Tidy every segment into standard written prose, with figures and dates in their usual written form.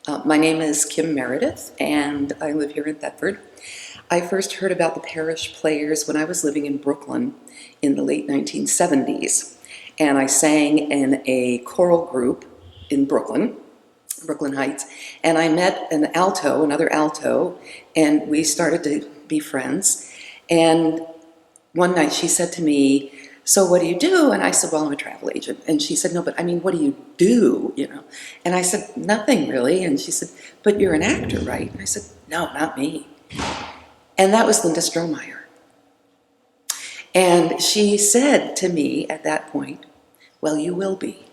My name is Kim Meredith, and I live here in Thetford. I first heard about the Parish Players when I was living in Brooklyn in the late 1970s, and I sang in a choral group in Brooklyn Heights, and I met another alto, and we started to be friends. And one night she said to me, "So what do you do?" And I said, "Well, I'm a travel agent." And she said, "No, but I mean, what do you do, And I said, "Nothing really." And she said, "But you're an actor, right?" And I said, "No, not me." And that was Linda Strohmeyer. And she said to me at that point, "Well, you will be."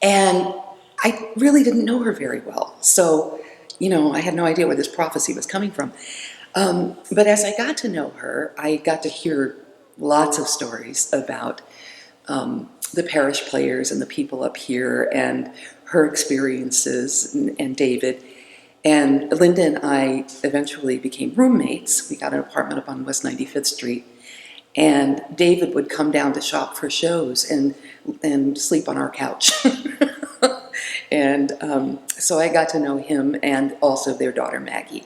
And I really didn't know her very well. So, I had no idea where this prophecy was coming from. But as I got to know her, I got to hear lots of stories about the Parish Players and the people up here and her experiences and David. And Linda and I eventually became roommates. We got an apartment up on West 95th Street. And David would come down to shop for shows and sleep on our couch. And so I got to know him and also their daughter Maggie.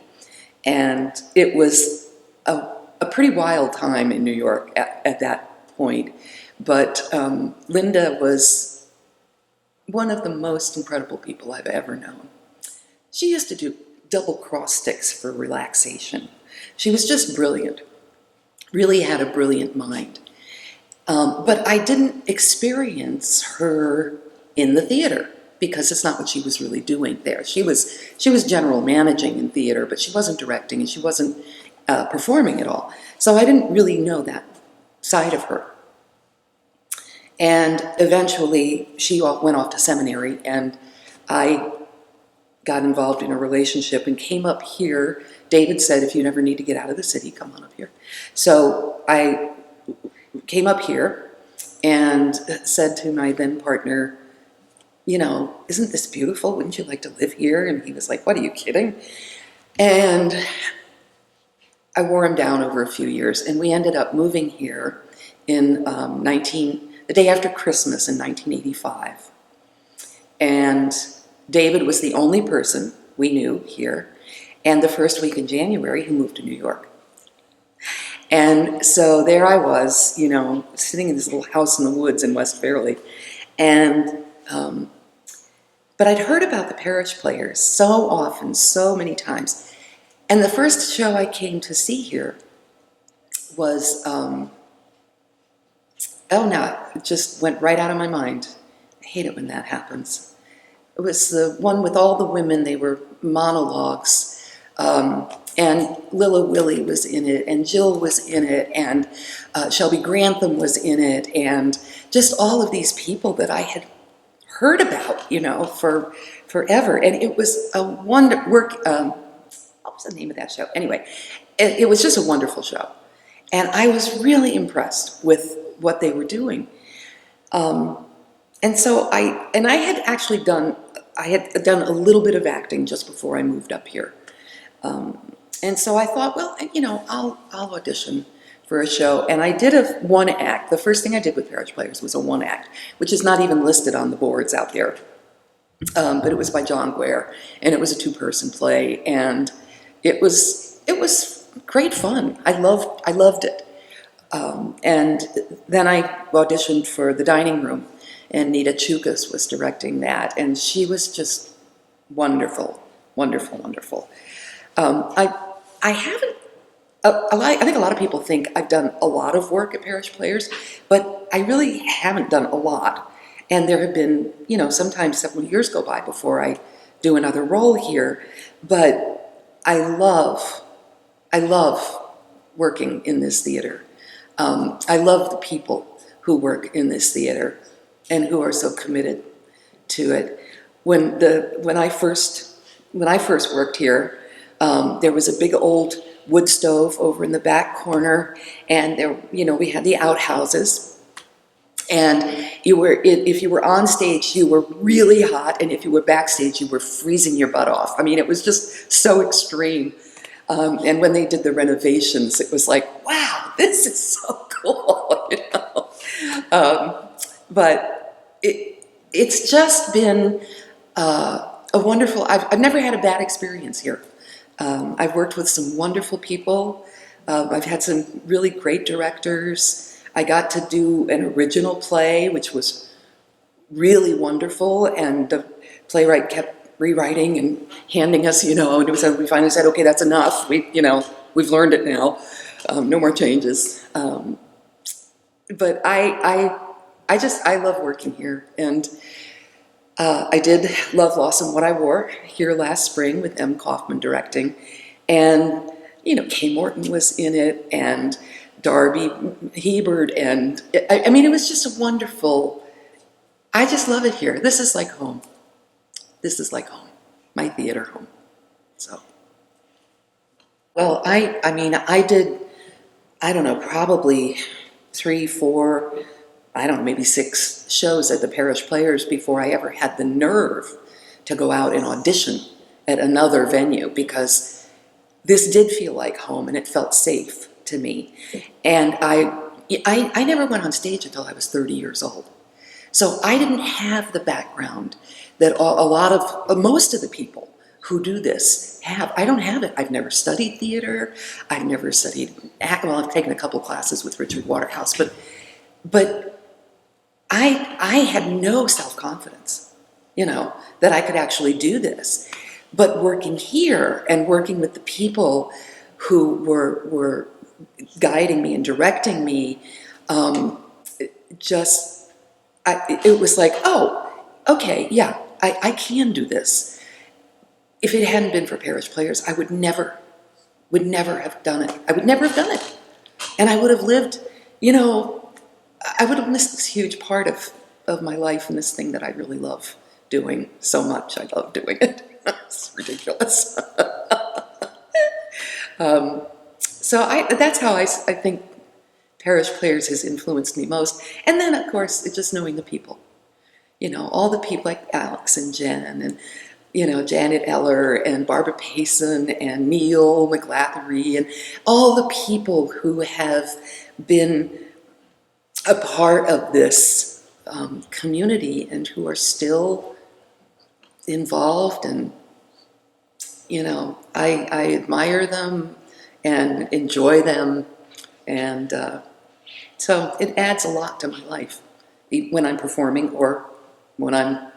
And it was a pretty wild time in New York at that point. But Linda was one of the most incredible people I've ever known. She used to do double cross sticks for relaxation. She was just brilliant, really had a brilliant mind. But I didn't experience her in the theater because it's not what she was really doing there. She was general managing in theater, but she wasn't directing and she wasn't performing at all. So I didn't really know that side of her. And eventually she went off to seminary, and I got involved in a relationship and came up here. David said, "If you never need to get out of the city, come on up here." So I came up here and said to my then partner, "Isn't this beautiful? Wouldn't you like to live here?" And he was like, "What, are you kidding?" And I wore him down over a few years, and we ended up moving here in the day after Christmas in 1985. And David was the only person we knew here, and the first week in January, he moved to New York. And so there I was, sitting in this little house in the woods in West Fairleigh. And, but I'd heard about the Parish Players so often, so many times. And the first show I came to see here was, it just went right out of my mind. I hate it when that happens. It was the one with all the women. They were monologues. And Lilla Willie was in it, and Jill was in it, and Shelby Grantham was in it, and just all of these people that I had heard about, for forever. And it was a what was the name of that show? Anyway, it was just a wonderful show. And I was really impressed with what they were doing. And so I had done a little bit of acting just before I moved up here. And so I thought, well, I'll audition for a show. And I did a one act. The first thing I did with Parish Players was a one act, which is not even listed on the boards out there. But it was by John Guare, and it was a two-person play, and it was great fun. I loved it. And then I auditioned for The Dining Room, and Nita Chukas was directing that, and she was just wonderful, wonderful, wonderful. I haven't. I think a lot of people think I've done a lot of work at Parish Players, but I really haven't done a lot. And there have been, sometimes several years go by before I do another role here. But I love working in this theater. I love the people who work in this theater and who are so committed to it. When I first worked here, there was a big old wood stove over in the back corner, and there, we had the outhouses. And if you were on stage, you were really hot, and if you were backstage, you were freezing your butt off. I mean, it was just so extreme. And when they did the renovations, it was like, wow, this is so cool, But it's just been a wonderful, I've never had a bad experience here. I've worked with some wonderful people. I've had some really great directors. I got to do an original play, which was really wonderful, and the playwright kept rewriting and handing us, and we finally said, okay, that's enough. We've learned it now. No more changes. But I love working here, and I did love Lost in What I Wore here last spring with M. Kaufman directing, and Kay Morton was in it, and Darby Hebert, and I mean, it was just a wonderful. I just love it here. This is like home. This is like home, my theater home. So, well, I did, I don't know, probably 3, 4, I don't know, maybe 6 shows at the Parish Players before I ever had the nerve to go out and audition at another venue, because this did feel like home and it felt safe to me. And I never went on stage until I was 30 years old. So I didn't have the background that most of the people who do this have. I don't have it. I've never studied theater. I've never studied act. Well, I've taken a couple classes with Richard Waterhouse, but I had no self-confidence, that I could actually do this. But working here and working with the people who were guiding me and directing me, it was like, oh, okay, yeah, I can do this. If it hadn't been for Parish Players, I would never have done it. I would never have done it. And I would have lived, I would have missed this huge part of my life and this thing that I really love doing so much. I love doing it. It's ridiculous. That's how I think Parish Players has influenced me most. And then, of course, it's just knowing the people. All the people like Alex and Jen and, Janet Eller and Barbara Payson and Neil McGlathery and all the people who have been a part of this community and who are still involved. And, I admire them and enjoy them. And so it adds a lot to my life when I'm performing or when I'm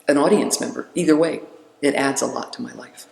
an audience member. Either way, it adds a lot to my life.